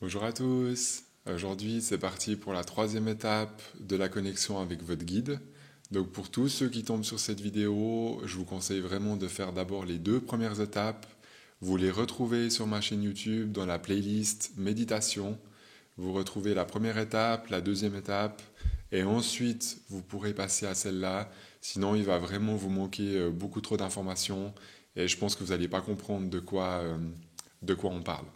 Bonjour à tous. Aujourd'hui, c'est parti pour la troisième étape de la connexion avec votre guide. Donc pour tous ceux qui tombent sur cette vidéo, je vous conseille vraiment de faire d'abord les deux premières étapes. Vous les retrouvez sur ma chaîne YouTube dans la playlist méditation. Vous retrouvez la première étape, la deuxième étape, et ensuite vous pourrez passer à celle-là. Sinon, il va vraiment vous manquer beaucoup trop d'informations et je pense que vous n'allez pas comprendre de quoi on parle.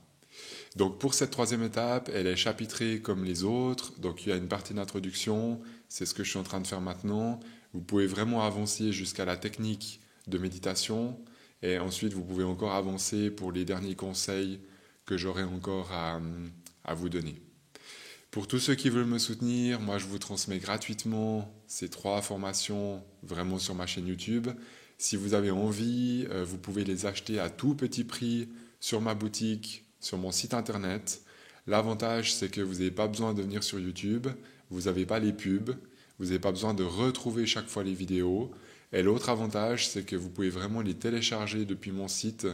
Donc pour cette troisième étape, elle est chapitrée comme les autres. Donc il y a une partie d'introduction, c'est ce que je suis en train de faire maintenant. Vous pouvez vraiment avancer jusqu'à la technique de méditation et ensuite vous pouvez encore avancer pour les derniers conseils que j'aurai encore à vous donner. Pour tous ceux qui veulent me soutenir, moi je vous transmets gratuitement ces trois formations vraiment sur ma chaîne YouTube. Si vous avez envie, vous pouvez les acheter à tout petit prix sur ma boutique, sur mon site internet. L'avantage, c'est que vous n'avez pas besoin de venir sur YouTube, vous n'avez pas les pubs, vous n'avez pas besoin de retrouver chaque fois les vidéos. Et l'autre avantage, c'est que vous pouvez vraiment les télécharger depuis mon site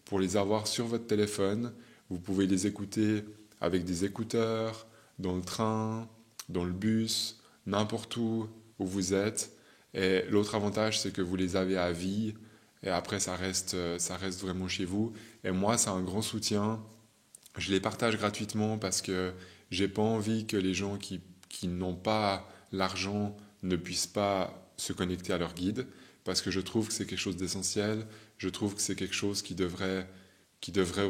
pour les avoir sur votre téléphone. Vous pouvez les écouter avec des écouteurs, dans le train, dans le bus, n'importe où vous êtes. Et l'autre avantage, c'est que vous les avez à vie et après, ça reste vraiment chez vous. Et moi, c'est un grand soutien. Je les partage gratuitement parce que j'ai pas envie que les gens qui n'ont pas l'argent ne puissent pas se connecter à leur guide parce que je trouve que c'est quelque chose d'essentiel. Je trouve que c'est quelque chose qui devrait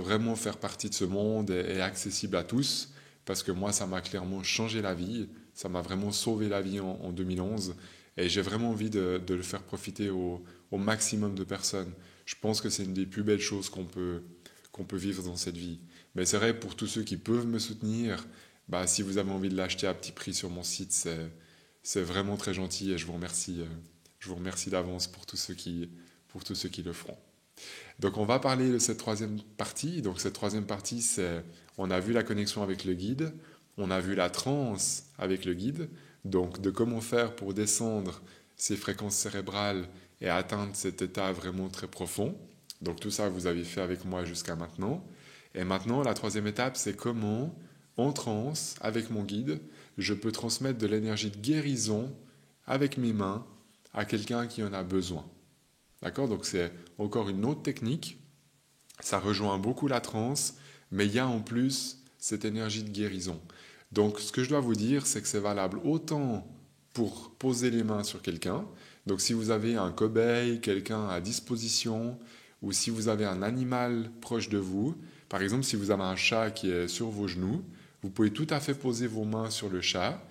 vraiment faire partie de ce monde et accessible à tous, parce que moi, ça m'a clairement changé la vie, ça m'a vraiment sauvé la vie en 2011, et j'ai vraiment envie de le faire profiter au maximum de personnes. Je pense que c'est une des plus belles choses qu'on peut vivre dans cette vie. Mais c'est vrai, pour tous ceux qui peuvent me soutenir, bah, si vous avez envie de l'acheter à petit prix sur mon site, c'est vraiment très gentil, et je vous remercie d'avance pour tous ceux qui le feront. Donc on va parler de cette troisième partie. Donc cette troisième partie, c'est, on a vu la connexion avec le guide, on a vu la transe avec le guide, donc de comment faire pour descendre ces fréquences cérébrales et atteindre cet état vraiment très profond. Donc tout ça, vous avez fait avec moi jusqu'à maintenant. Et maintenant, la troisième étape, c'est comment, en transe, avec mon guide, je peux transmettre de l'énergie de guérison avec mes mains à quelqu'un qui en a besoin. D'accord? Donc c'est encore une autre technique. Ça rejoint beaucoup la transe, mais il y a en plus cette énergie de guérison. Donc ce que je dois vous dire, c'est que c'est valable autant pour poser les mains sur quelqu'un. Donc si vous avez un cobaye, quelqu'un à disposition, ou si vous avez un animal proche de vous, par exemple si vous avez un chat qui est sur vos genoux, vous pouvez tout à fait poser vos mains sur le chat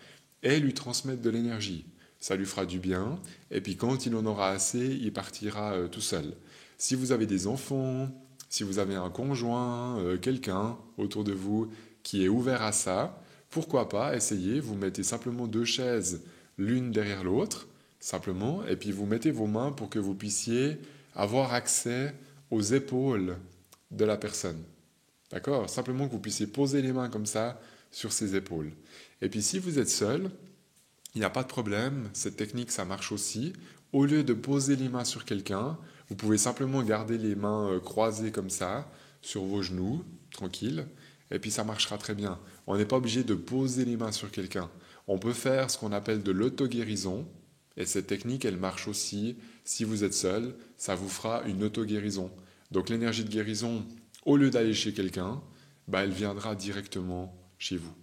et lui transmettre de l'énergie. Ça lui fera du bien, et puis quand il en aura assez, il partira tout seul. Si vous avez des enfants, si vous avez un conjoint, quelqu'un autour de vous qui est ouvert à ça, pourquoi pas essayer, vous mettez simplement deux chaises l'une derrière l'autre, simplement, et puis vous mettez vos mains pour que vous puissiez avoir accès aux épaules de la personne. D'accord? Simplement que vous puissiez poser les mains comme ça sur ses épaules. Et puis si vous êtes seul, il n'y a pas de problème, cette technique ça marche aussi. Au lieu de poser les mains sur quelqu'un, vous pouvez simplement garder les mains croisées comme ça, sur vos genoux, tranquille, et puis ça marchera très bien. On n'est pas obligé de poser les mains sur quelqu'un. On peut faire ce qu'on appelle de l'auto-guérison, et cette technique elle marche aussi si vous êtes seul, ça vous fera une auto-guérison. Donc l'énergie de guérison, au lieu d'aller chez quelqu'un, bah, elle viendra directement chez vous.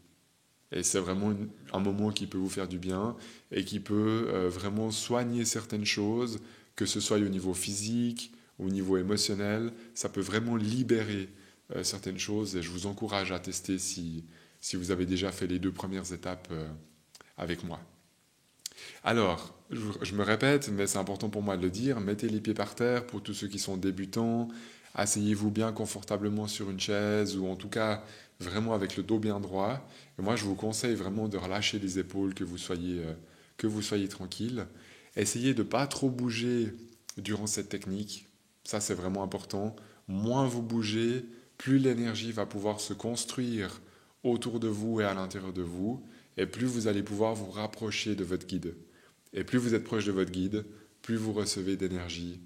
Et c'est vraiment un moment qui peut vous faire du bien et qui peut vraiment soigner certaines choses, que ce soit au niveau physique, au niveau émotionnel. Ça peut vraiment libérer certaines choses et je vous encourage à tester si vous avez déjà fait les deux premières étapes avec moi. Alors, je me répète, mais c'est important pour moi de le dire, mettez les pieds par terre pour tous ceux qui sont débutants, asseyez-vous bien confortablement sur une chaise ou en tout cas vraiment avec le dos bien droit. Et moi, je vous conseille vraiment de relâcher les épaules, que vous soyez tranquille. Essayez de ne pas trop bouger durant cette technique, ça c'est vraiment important. Moins vous bougez, plus l'énergie va pouvoir se construire autour de vous et à l'intérieur de vous, et plus vous allez pouvoir vous rapprocher de votre guide. Et plus vous êtes proche de votre guide, plus vous recevez d'énergie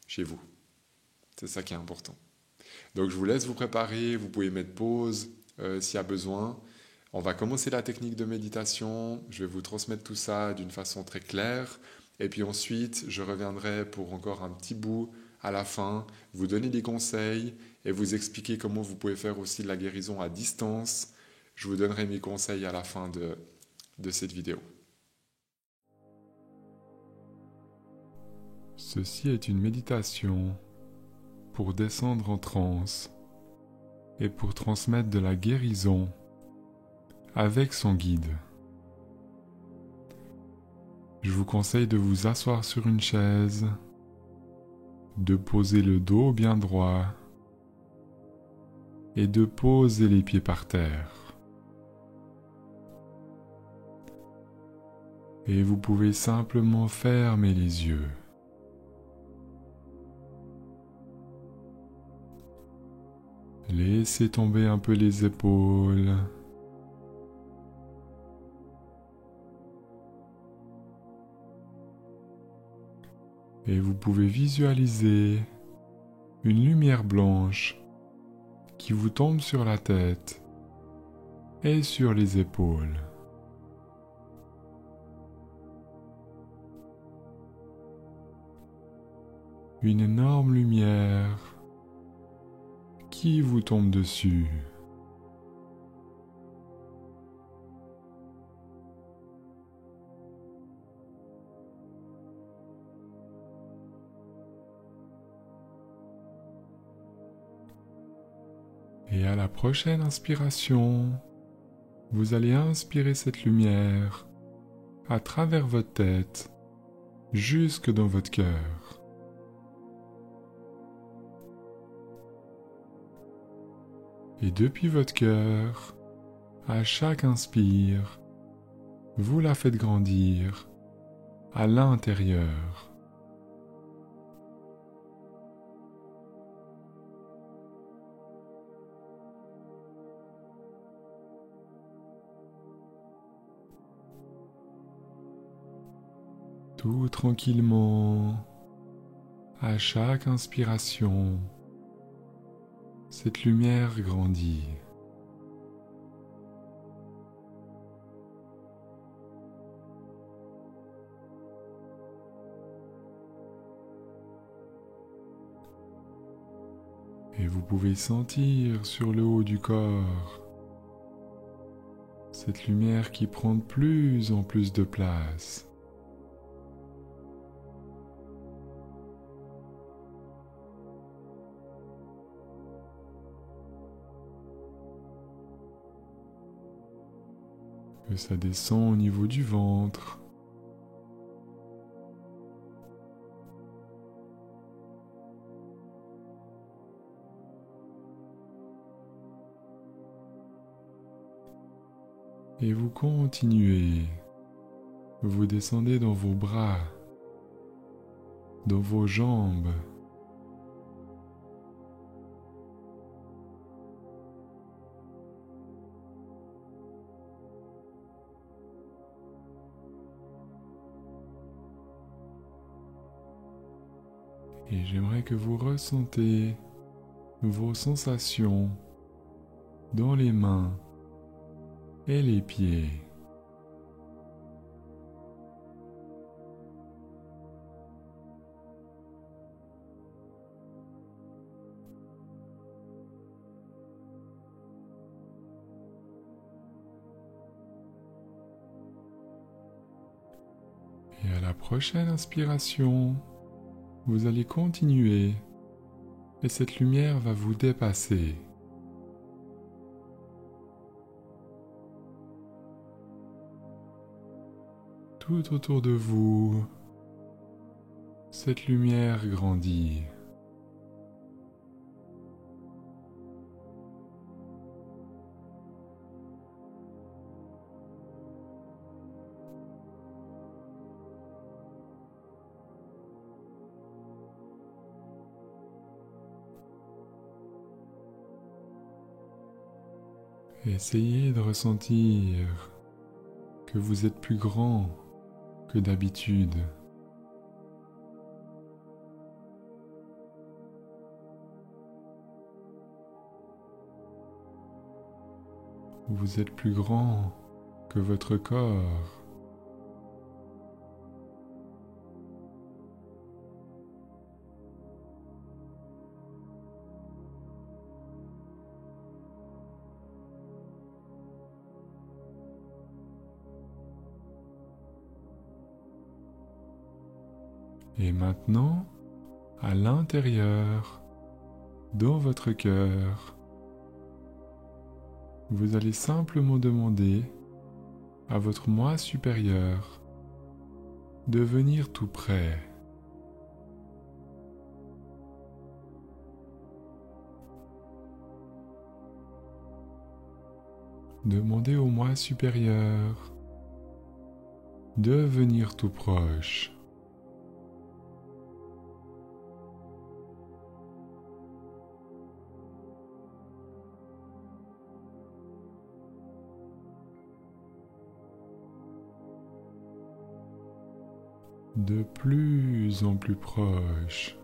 chez vous. C'est ça qui est important. Donc je vous laisse vous préparer, vous pouvez mettre pause s'il y a besoin. On va commencer la technique de méditation, je vais vous transmettre tout ça d'une façon très claire, et puis ensuite je reviendrai pour encore un petit bout à la fin, vous donner des conseils et vous expliquer comment vous pouvez faire aussi de la guérison à distance. Je vous donnerai mes conseils à la fin de cette vidéo. Ceci est une méditation pour descendre en transe et pour transmettre de la guérison avec son guide. Je vous conseille de vous asseoir sur une chaise, de poser le dos bien droit et de poser les pieds par terre. Et vous pouvez simplement fermer les yeux. Laissez tomber un peu les épaules. Et vous pouvez visualiser une lumière blanche qui vous tombe sur la tête et sur les épaules. Une énorme lumière qui vous tombe dessus. Et à la prochaine inspiration, vous allez inspirer cette lumière à travers votre tête jusque dans votre cœur. Et depuis votre cœur, à chaque inspire, vous la faites grandir à l'intérieur. Tout tranquillement, à chaque inspiration, cette lumière grandit. Et vous pouvez sentir sur le haut du corps cette lumière qui prend de plus en plus de place. Que ça descend au niveau du ventre. Et vous continuez. Vous descendez dans vos bras, dans vos jambes. Et j'aimerais que vous ressentez vos sensations dans les mains et les pieds. Et à la prochaine inspiration, vous allez continuer et cette lumière va vous dépasser. Tout autour de vous, cette lumière grandit. Essayez de ressentir que vous êtes plus grand que d'habitude. Vous êtes plus grand que votre corps. Et maintenant, à l'intérieur, dans votre cœur, vous allez simplement demander à votre moi supérieur de venir tout près. Demandez au moi supérieur de venir tout proche. De plus en plus proche.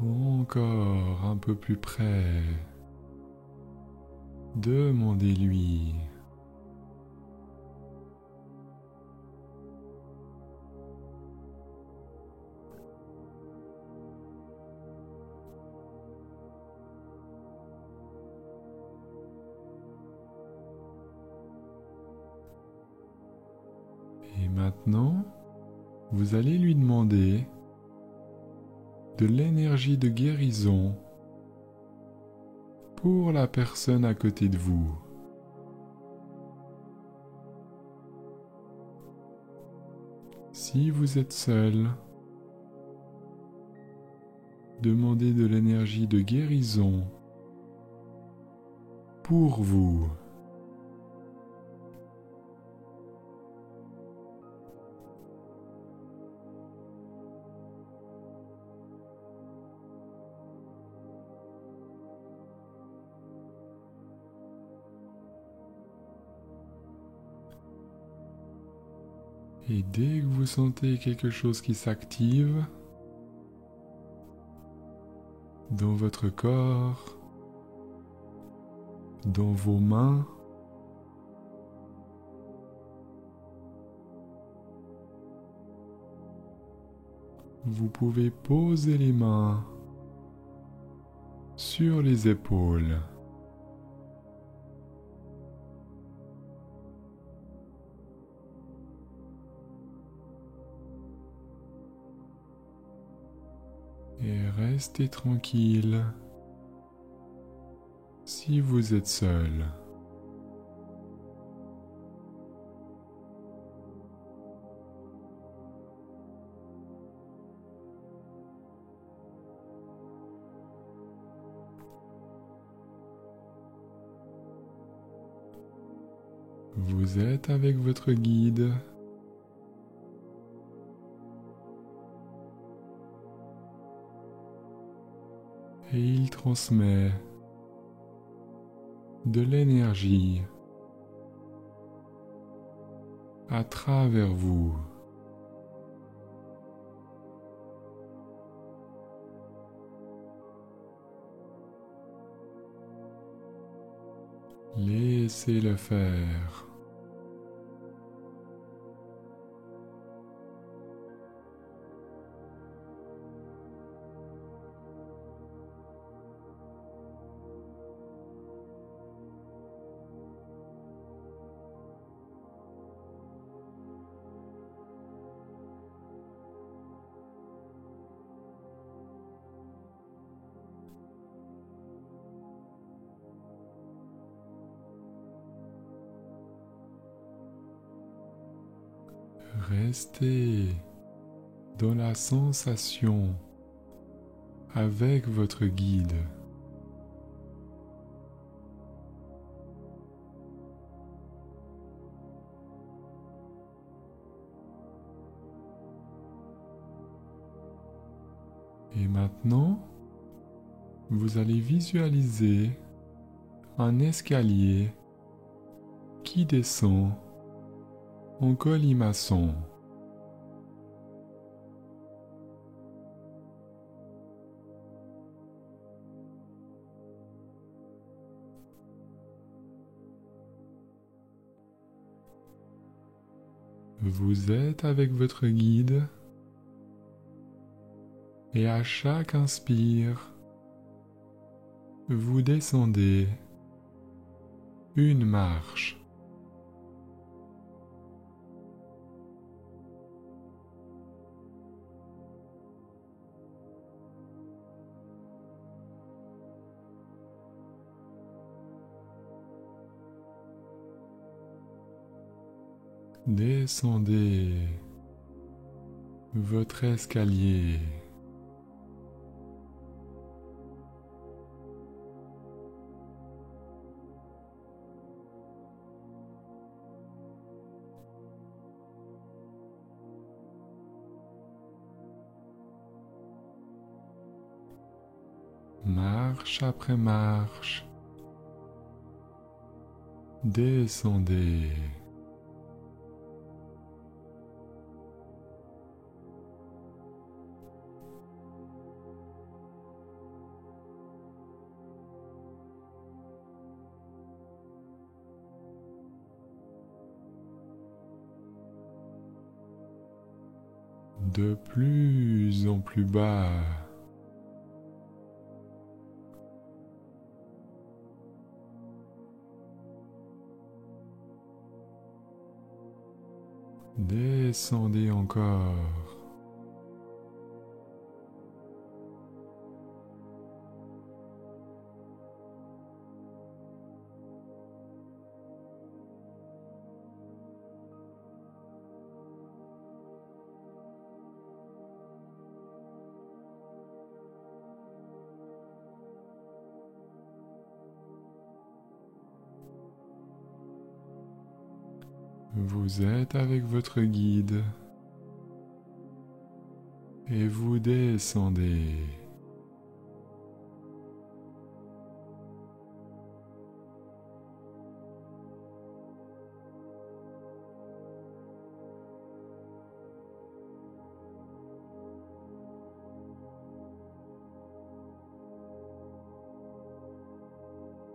Encore un peu plus près. Demandez-lui. Et maintenant, vous allez lui demander de l'énergie de guérison pour la personne à côté de vous. Si vous êtes seul, demandez de l'énergie de guérison pour vous. Et dès que vous sentez quelque chose qui s'active dans votre corps, dans vos mains, vous pouvez poser les mains sur les épaules. Et restez tranquille si vous êtes seul. Vous êtes avec votre guide. Et il transmet de l'énergie à travers vous. Laissez-le faire. Restez dans la sensation avec votre guide. Et maintenant, vous allez visualiser un escalier qui descend en colimaçon. Vous êtes avec votre guide et à chaque inspire, vous descendez une marche. Descendez votre escalier. Marche après marche, descendez. De plus en plus bas. Descendez encore. Vous êtes avec votre guide et vous descendez.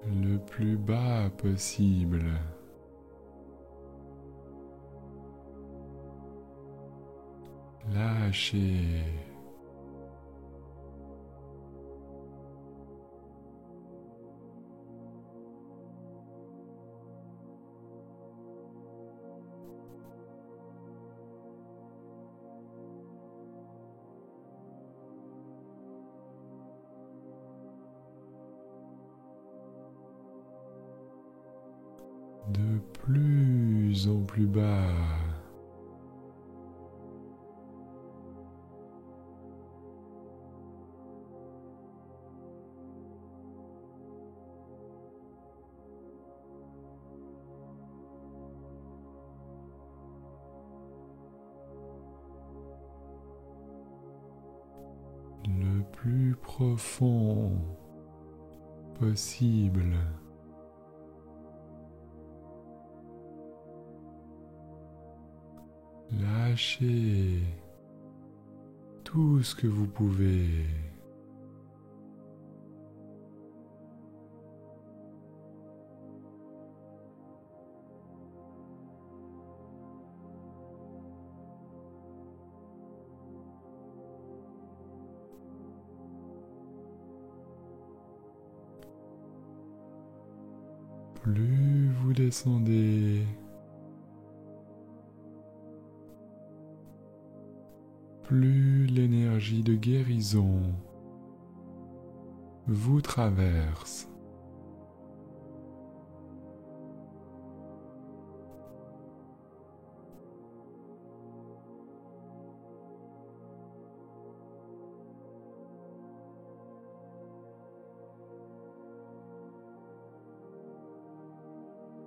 Le plus bas possible. Lâchez. De plus en plus bas. Le plus profond possible. Lâchez tout ce que vous pouvez. Plus vous descendez, plus l'énergie de guérison vous traverse.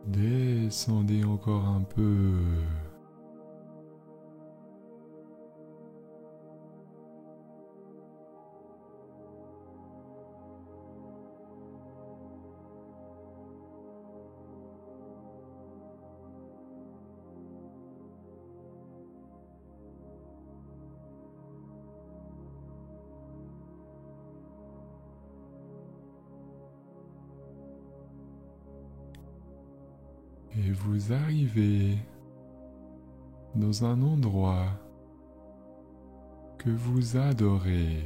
Descendez encore un peu. Et vous arrivez dans un endroit que vous adorez.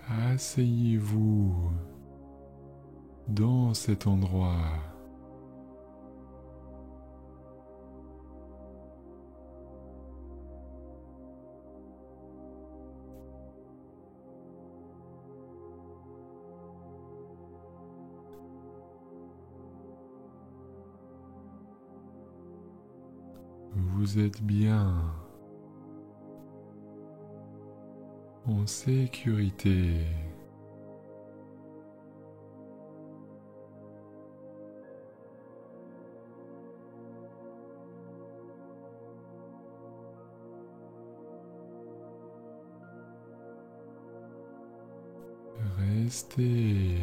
Asseyez-vous dans cet endroit. Vous êtes bien en sécurité. Restez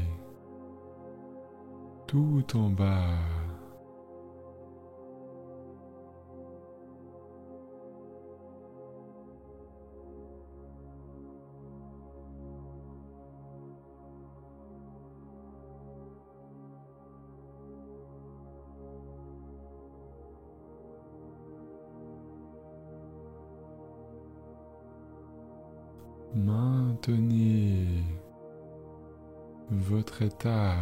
tout en bas. Maintenez votre état.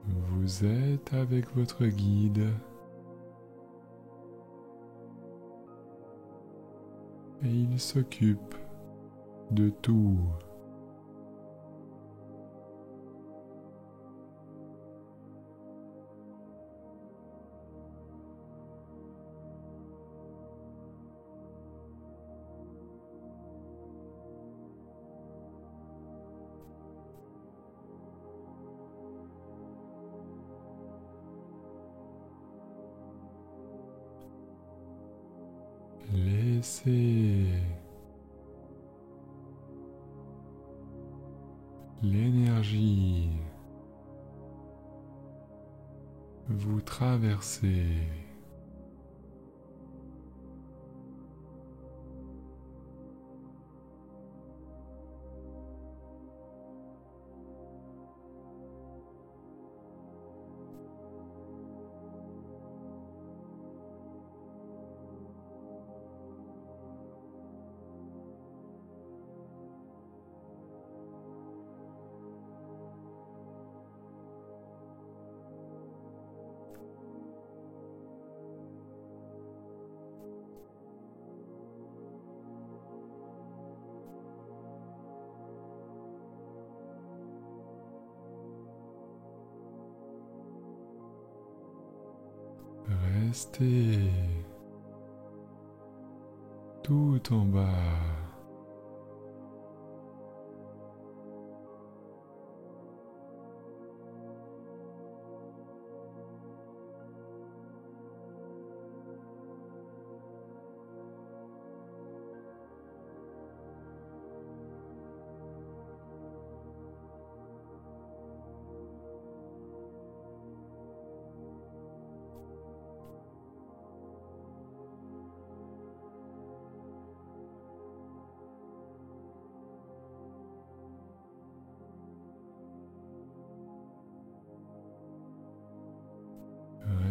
Vous êtes avec votre guide et il s'occupe de tout. Laissez l'énergie vous traverser. Restez tout en bas.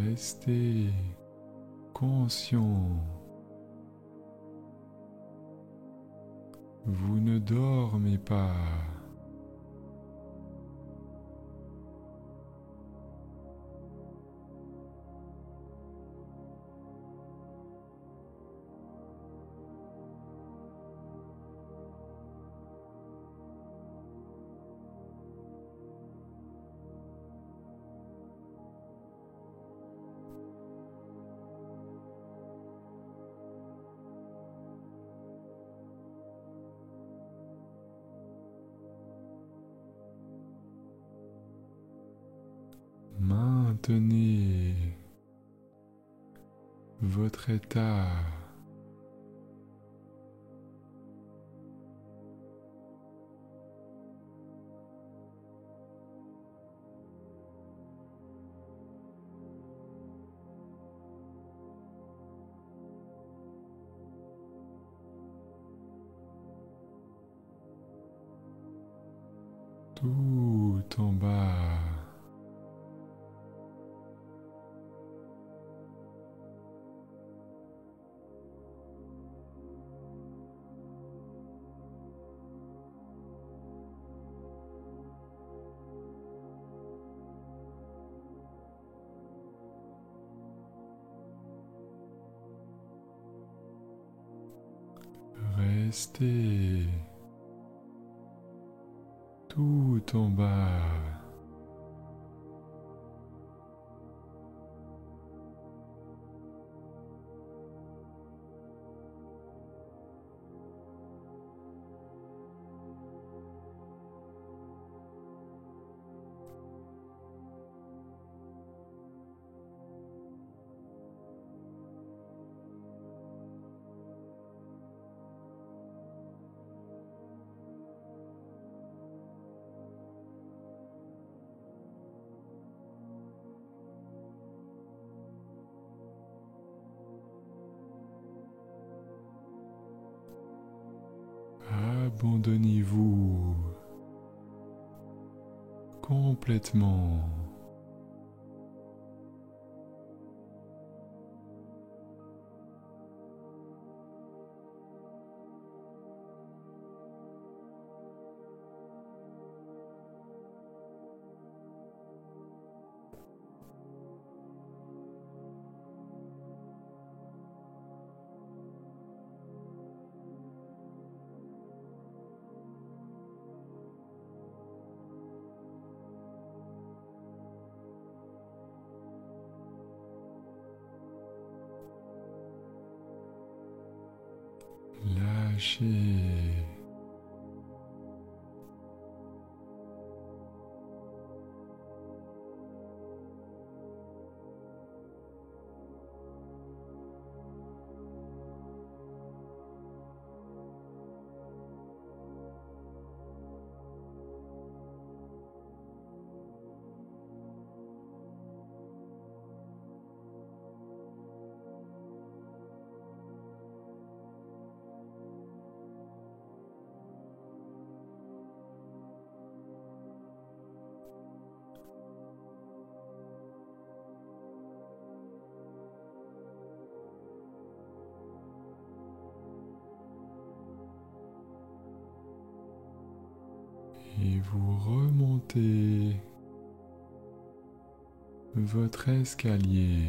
Restez conscient. Vous ne dormez pas. Maintenez votre état tout en bas. Restez tout en bas. Abandonnez-vous complètement. Lâchez. Et vous remontez votre escalier.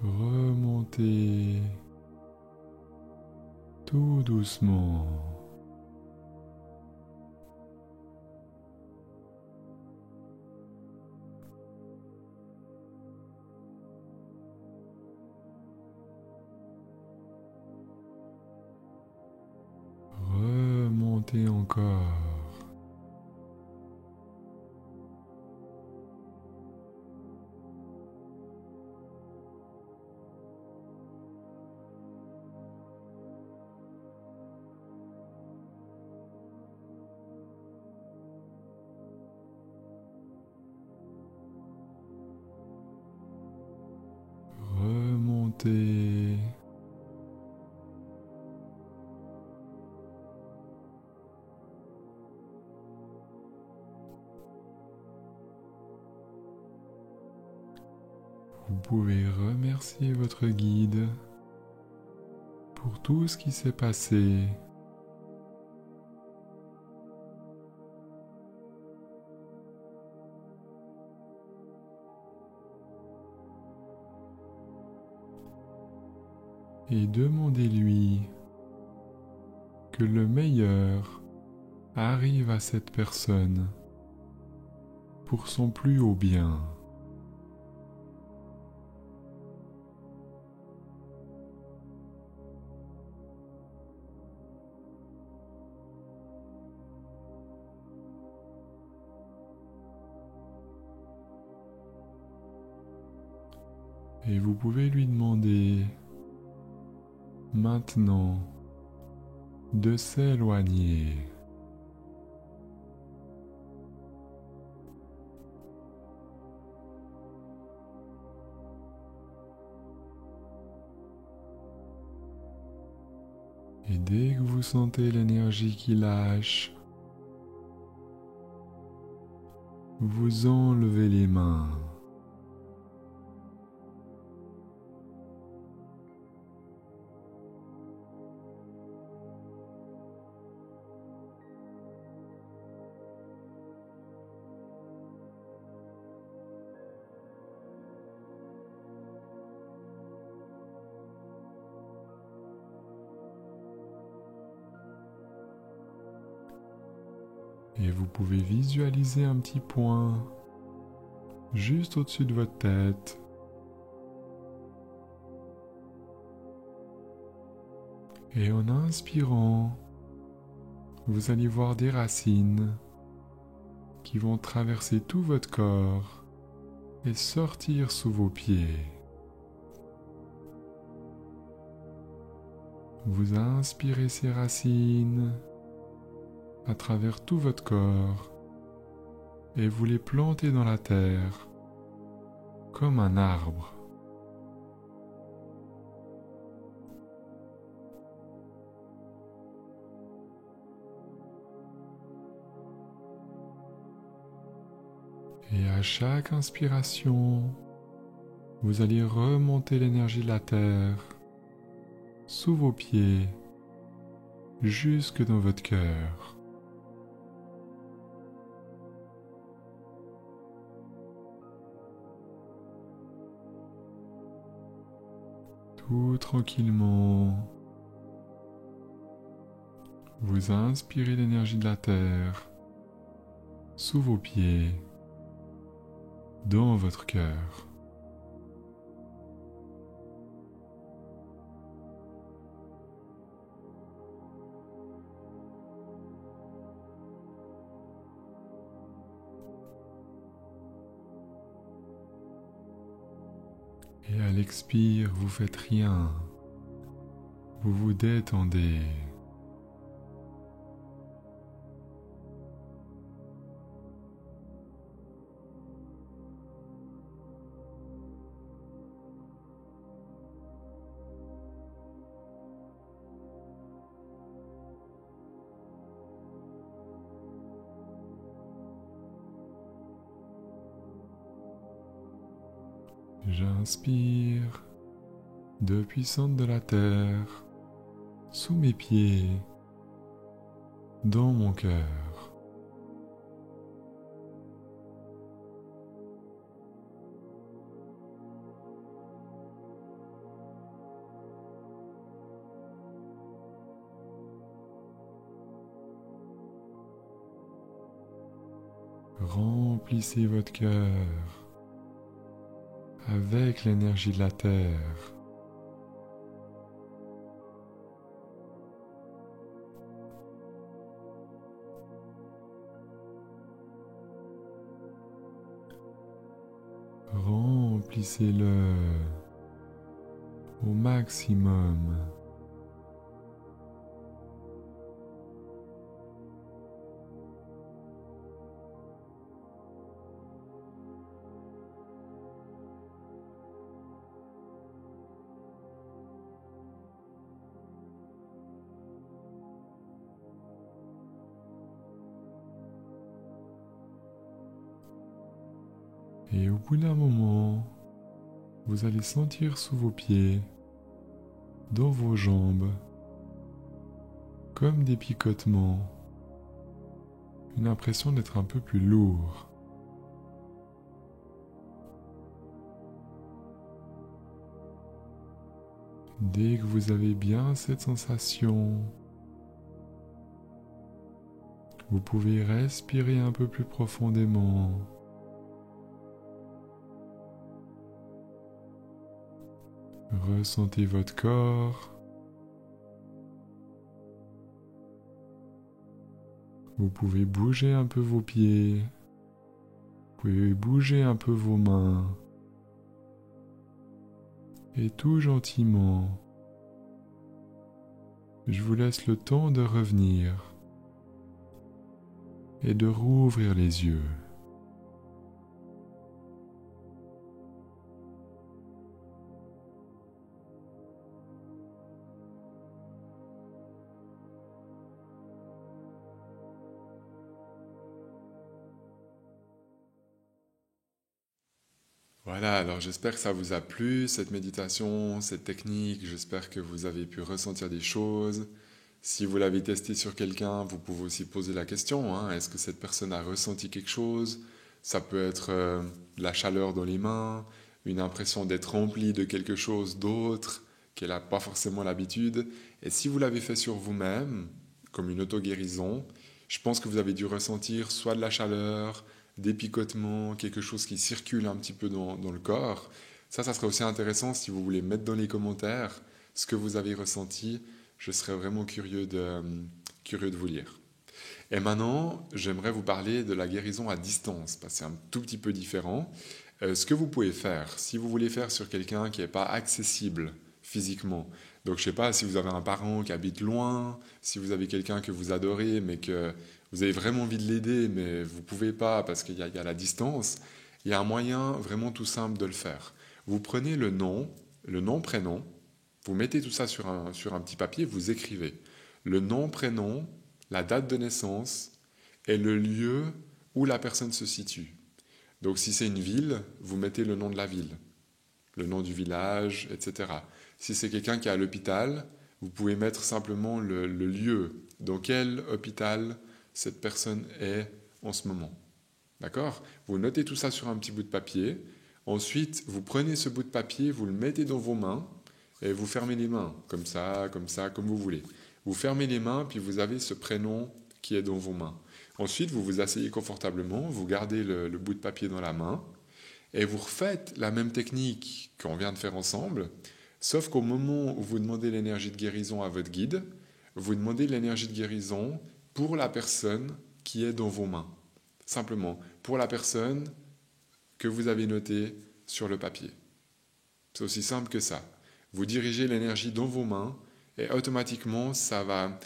Remontez tout doucement. Remontez encore. Remontez. Vous pouvez remercier votre guide pour tout ce qui s'est passé. Et demandez-lui que le meilleur arrive à cette personne pour son plus haut bien. Et vous pouvez lui demander maintenant de s'éloigner. Et dès que vous sentez l'énergie qui lâche, vous enlevez les mains. Et vous pouvez visualiser un petit point juste au-dessus de votre tête. Et en inspirant, vous allez voir des racines qui vont traverser tout votre corps et sortir sous vos pieds. Vous inspirez ces racines à travers tout votre corps et vous les plantez dans la terre comme un arbre. Et à chaque inspiration, vous allez remonter l'énergie de la terre sous vos pieds jusque dans votre cœur. Tout tranquillement, vous inspirez l'énergie de la terre sous vos pieds, dans votre cœur. Et à l'expire, vous faites rien. Vous vous détendez. J'inspire depuis le centre de la terre, sous mes pieds, dans mon cœur. Remplissez votre cœur avec l'énergie de la terre. Remplissez-le au maximum. Et au bout d'un moment, vous allez sentir sous vos pieds, dans vos jambes, comme des picotements, une impression d'être un peu plus lourd. Dès que vous avez bien cette sensation, vous pouvez respirer un peu plus profondément. Ressentez votre corps. Vous pouvez bouger un peu vos pieds. Vous pouvez bouger un peu vos mains. Et tout gentiment, je vous laisse le temps de revenir et de rouvrir les yeux. Voilà, alors j'espère que ça vous a plu, cette méditation, cette technique. J'espère que vous avez pu ressentir des choses. Si vous l'avez testé sur quelqu'un, vous pouvez aussi poser la question, hein, est-ce que cette personne a ressenti quelque chose? Ça peut être de la chaleur dans les mains, une impression d'être rempli de quelque chose d'autre qu'elle n'a pas forcément l'habitude. Et si vous l'avez fait sur vous-même, comme une auto-guérison, je pense que vous avez dû ressentir soit de la chaleur, des picotements, quelque chose qui circule un petit peu dans le corps. Ça serait aussi intéressant si vous voulez mettre dans les commentaires ce que vous avez ressenti. Je serais vraiment curieux de vous lire. Et maintenant, j'aimerais vous parler de la guérison à distance, parce que c'est un tout petit peu différent. Ce que vous pouvez faire, si vous voulez faire sur quelqu'un qui n'est pas accessible physiquement, donc je ne sais pas si vous avez un parent qui habite loin, si vous avez quelqu'un que vous adorez, mais que vous avez vraiment envie de l'aider, mais vous ne pouvez pas parce qu'il y a la distance, il y a un moyen vraiment tout simple de le faire. Vous prenez le nom, prénom, vous mettez tout ça sur un petit papier, vous écrivez le nom, prénom, la date de naissance et le lieu où la personne se situe. Donc si c'est une ville, vous mettez le nom de la ville, le nom du village, etc. Si c'est quelqu'un qui est à l'hôpital, vous pouvez mettre simplement le lieu dans quel hôpital cette personne est en ce moment. D'accord? Vous notez tout ça sur un petit bout de papier. Ensuite, vous prenez ce bout de papier, vous le mettez dans vos mains et vous fermez les mains, comme ça, comme vous voulez. Vous fermez les mains, puis vous avez ce prénom qui est dans vos mains. Ensuite, vous vous asseyez confortablement, vous gardez le bout de papier dans la main et vous refaites la même technique qu'on vient de faire ensemble, sauf qu'au moment où vous demandez l'énergie de guérison à votre guide, vous demandez l'énergie de guérison pour la personne qui est dans vos mains. Simplement, pour la personne que vous avez notée sur le papier. C'est aussi simple que ça. Vous dirigez l'énergie dans vos mains et automatiquement, ça va...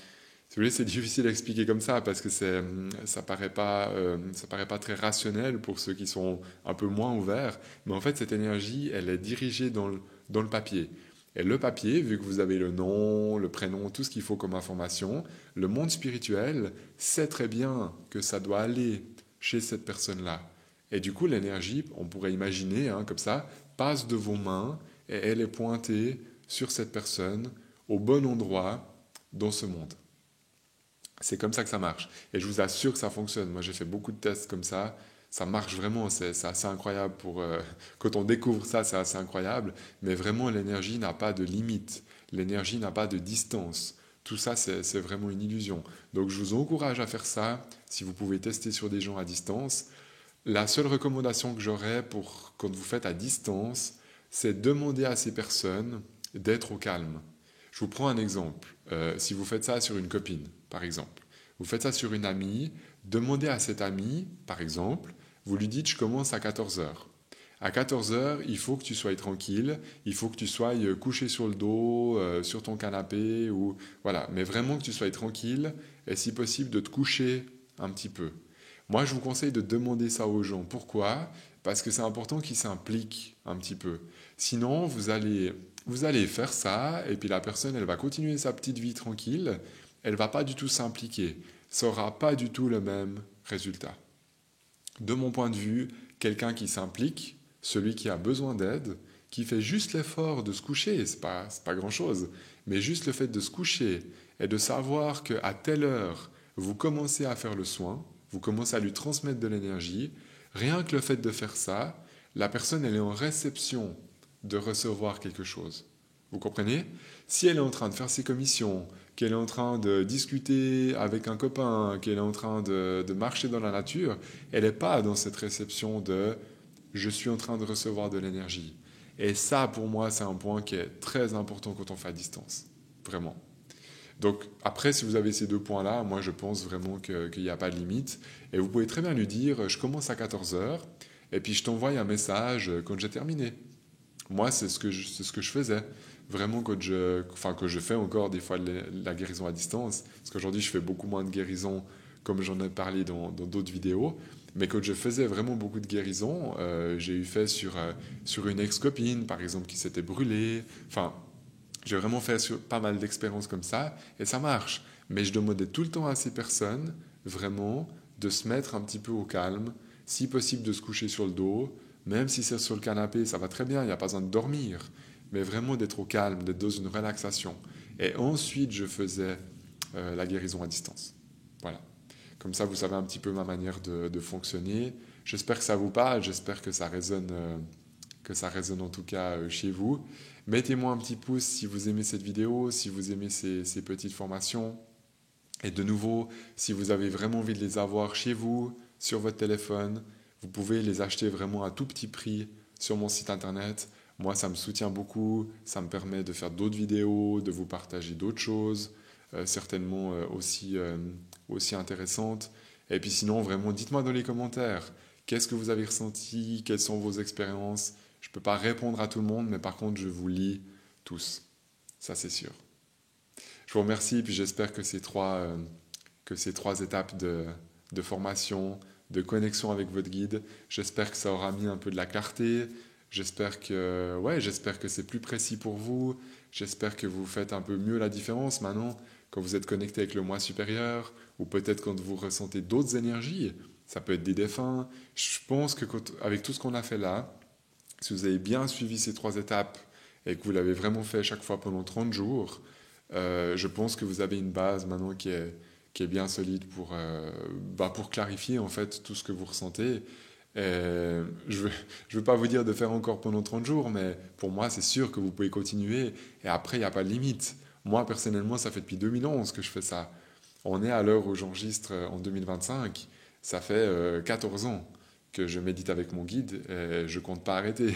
Si vous voulez, c'est difficile à expliquer comme ça parce que ça paraît pas très rationnel pour ceux qui sont un peu moins ouverts. Mais en fait, cette énergie, elle est dirigée dans le papier. Et le papier, vu que vous avez le nom, le prénom, tout ce qu'il faut comme information, le monde spirituel sait très bien que ça doit aller chez cette personne-là. Et du coup, l'énergie, on pourrait imaginer, hein, comme ça, passe de vos mains et elle est pointée sur cette personne au bon endroit dans ce monde. C'est comme ça que ça marche. Et je vous assure que ça fonctionne. Moi, j'ai fait beaucoup de tests comme ça. Ça marche vraiment. C'est assez incroyable. Quand on découvre ça, c'est assez incroyable. Mais vraiment, l'énergie n'a pas de limite. L'énergie n'a pas de distance. Tout ça, c'est vraiment une illusion. Donc, je vous encourage à faire ça si vous pouvez tester sur des gens à distance. La seule recommandation que j'aurais pour quand vous faites à distance, c'est demander à ces personnes d'être au calme. Je vous prends un exemple. Si vous faites ça sur une copine, par exemple, vous faites ça sur une amie, demandez à cette amie, par exemple, vous lui dites « je commence à 14 heures ». À 14 heures, il faut que tu sois tranquille, il faut que tu sois couché sur le dos, sur ton canapé, ou voilà, mais vraiment que tu sois tranquille et si possible de te coucher un petit peu. Moi, je vous conseille de demander ça aux gens. Pourquoi? Parce que c'est important qu'ils s'impliquent un petit peu. Sinon, vous allez faire ça, et puis la personne, elle va continuer sa petite vie tranquille, elle ne va pas du tout s'impliquer. Ça n'aura pas du tout le même résultat. De mon point de vue, quelqu'un qui s'implique, celui qui a besoin d'aide, qui fait juste l'effort de se coucher, c'est pas grand-chose, mais juste le fait de se coucher et de savoir qu'à telle heure, vous commencez à faire le soin, vous commencez à lui transmettre de l'énergie, rien que le fait de faire ça, la personne, elle est en réception de recevoir quelque chose. Vous comprenez? Si elle est en train de faire ses commissions, qu'elle est en train de discuter avec un copain, qu'elle est en train de marcher dans la nature, elle n'est pas dans cette réception de « je suis en train de recevoir de l'énergie ». Et ça, pour moi, c'est un point qui est très important quand on fait à distance. Vraiment. Donc après, si vous avez ces deux points-là, moi je pense vraiment qu'il n'y a pas de limite. Et vous pouvez très bien lui dire « je commence à 14 heures et puis je t'envoie un message quand j'ai terminé ». Moi, c'est ce que je faisais. Vraiment, que je fais encore des fois la guérison à distance, parce qu'aujourd'hui, je fais beaucoup moins de guérison, comme j'en ai parlé dans d'autres vidéos. Mais quand je faisais vraiment beaucoup de guérison, j'ai eu fait sur une ex-copine, par exemple, qui s'était brûlée. Enfin, j'ai vraiment fait sur pas mal d'expériences comme ça, et ça marche. Mais je demandais tout le temps à ces personnes, vraiment, de se mettre un petit peu au calme, si possible de se coucher sur le dos, même si c'est sur le canapé, ça va très bien, il n'y a pas besoin de dormir, mais vraiment d'être au calme, d'être dans une relaxation. Et ensuite, je faisais la guérison à distance. Voilà. Comme ça, vous savez un petit peu ma manière de fonctionner. J'espère que ça vous parle, j'espère que ça résonne en tout cas chez vous. Mettez-moi un petit pouce si vous aimez cette vidéo, si vous aimez ces petites formations. Et de nouveau, si vous avez vraiment envie de les avoir chez vous, sur votre téléphone, vous pouvez les acheter vraiment à tout petit prix sur mon site internet. Moi, ça me soutient beaucoup, ça me permet de faire d'autres vidéos, de vous partager d'autres choses, certainement aussi intéressantes. Et puis sinon, vraiment, dites-moi dans les commentaires, qu'est-ce que vous avez ressenti, quelles sont vos expériences. Je ne peux pas répondre à tout le monde, mais par contre, je vous lis tous. Ça, c'est sûr. Je vous remercie et puis j'espère que ces trois étapes de formation, de connexion avec votre guide, j'espère que ça aura mis un peu de la clarté. J'espère que c'est plus précis pour vous. J'espère que vous faites un peu mieux la différence maintenant quand vous êtes connecté avec le moi supérieur ou peut-être quand vous ressentez d'autres énergies. Ça peut être des défunts. Je pense que avec tout ce qu'on a fait là, si vous avez bien suivi ces trois étapes et que vous l'avez vraiment fait chaque fois pendant 30 jours, je pense que vous avez une base maintenant qui est bien solide pour clarifier en fait tout ce que vous ressentez. Je ne veux pas vous dire de faire encore pendant 30 jours, mais pour moi, c'est sûr que vous pouvez continuer. Et après, il n'y a pas de limite. Moi, personnellement, ça fait depuis 2011 que je fais ça. On est à l'heure où j'enregistre en 2025. Ça fait 14 ans que je médite avec mon guide et je ne compte pas arrêter.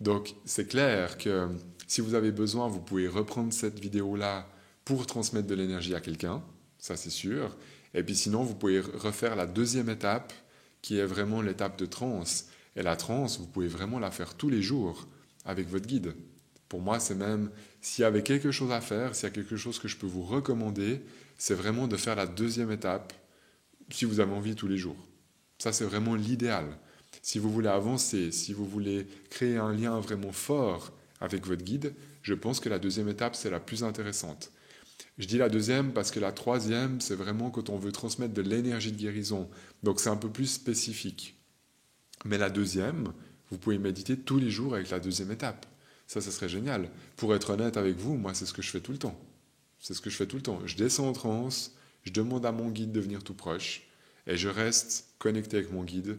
Donc, c'est clair que si vous avez besoin, vous pouvez reprendre cette vidéo-là pour transmettre de l'énergie à quelqu'un. Ça, c'est sûr. Et puis sinon, vous pouvez refaire la deuxième étape qui est vraiment l'étape de transe. Et la transe, vous pouvez vraiment la faire tous les jours avec votre guide. Pour moi, c'est même, s'il y avait quelque chose à faire, s'il y a quelque chose que je peux vous recommander, c'est vraiment de faire la deuxième étape si vous avez envie tous les jours. Ça, c'est vraiment l'idéal. Si vous voulez avancer, si vous voulez créer un lien vraiment fort avec votre guide, je pense que la deuxième étape, c'est la plus intéressante. Je dis la deuxième parce que la troisième, c'est vraiment quand on veut transmettre de l'énergie de guérison. Donc c'est un peu plus spécifique. Mais la deuxième, vous pouvez méditer tous les jours avec la deuxième étape. Ça serait génial. Pour être honnête avec vous, moi, c'est ce que je fais tout le temps. C'est ce que je fais tout le temps. Je descends en transe, je demande à mon guide de venir tout proche, et je reste connecté avec mon guide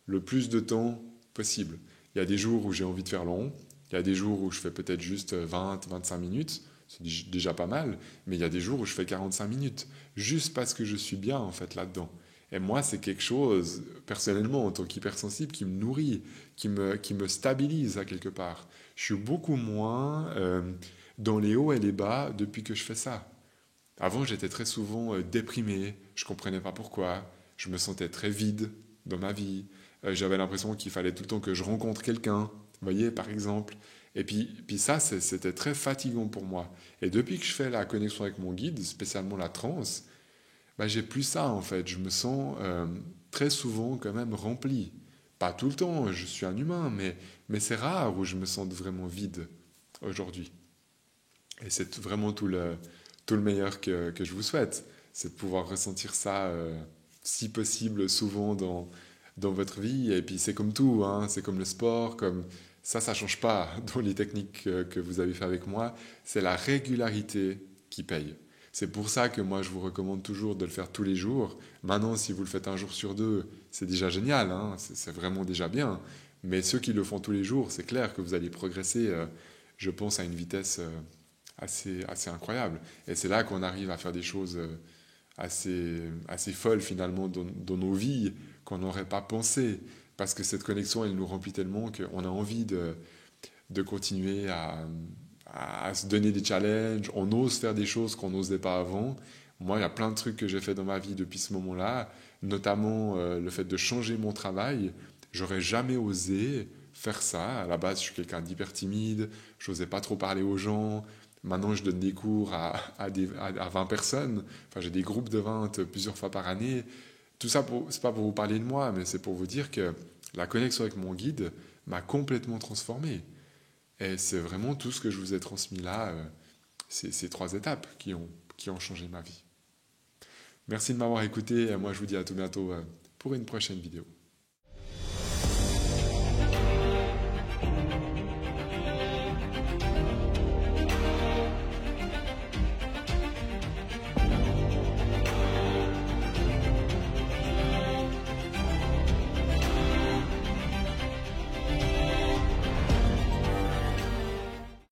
le plus de temps possible. Il y a des jours où j'ai envie de faire long, il y a des jours où je fais peut-être juste 20-25 minutes, c'est déjà pas mal, mais il y a des jours où je fais 45 minutes, juste parce que je suis bien en fait là-dedans. Et moi, c'est quelque chose, personnellement, en tant qu'hypersensible, qui me nourrit, qui me stabilise à quelque part. Je suis beaucoup moins dans les hauts et les bas depuis que je fais ça. Avant, j'étais très souvent déprimé, je ne comprenais pas pourquoi, je me sentais très vide dans ma vie, j'avais l'impression qu'il fallait tout le temps que je rencontre quelqu'un, vous voyez, par exemple. Et puis ça, c'était très fatigant pour moi. Et depuis que je fais la connexion avec mon guide, spécialement la transe, bah, j'ai plus ça en fait. Je me sens très souvent quand même rempli. Pas tout le temps, je suis un humain, mais c'est rare où je me sens vraiment vide aujourd'hui. Et c'est vraiment tout le meilleur que je vous souhaite. C'est de pouvoir ressentir ça si possible souvent dans votre vie. Et puis c'est comme tout, hein, c'est comme le sport, comme ça change pas dans les techniques que vous avez fait avec moi. C'est la régularité qui paye. C'est pour ça que moi je vous recommande toujours de le faire tous les jours. Maintenant, si vous le faites un jour sur deux, c'est déjà génial, hein, c'est vraiment déjà bien. Mais ceux qui le font tous les jours, c'est clair que vous allez progresser, je pense, à une vitesse assez incroyable. Et c'est là qu'on arrive à faire des choses assez folles finalement dans nos vies qu'on n'aurait pas pensé. Parce que cette connexion, elle nous remplit tellement qu'on a envie de continuer à se donner des challenges. On ose faire des choses qu'on n'osait pas avant. Moi, il y a plein de trucs que j'ai fait dans ma vie depuis ce moment-là, notamment le fait de changer mon travail. J'aurais jamais osé faire ça. À la base, je suis quelqu'un d'hyper timide, je n'osais pas trop parler aux gens. Maintenant, je donne des cours à 20 personnes. Enfin, j'ai des groupes de 20 plusieurs fois par année. Tout ça, c'est pas pour vous parler de moi, mais c'est pour vous dire que la connexion avec mon guide m'a complètement transformé. Et c'est vraiment tout ce que je vous ai transmis là, ces 3 étapes qui ont changé ma vie. Merci de m'avoir écouté. Et moi, je vous dis à tout bientôt pour une prochaine vidéo.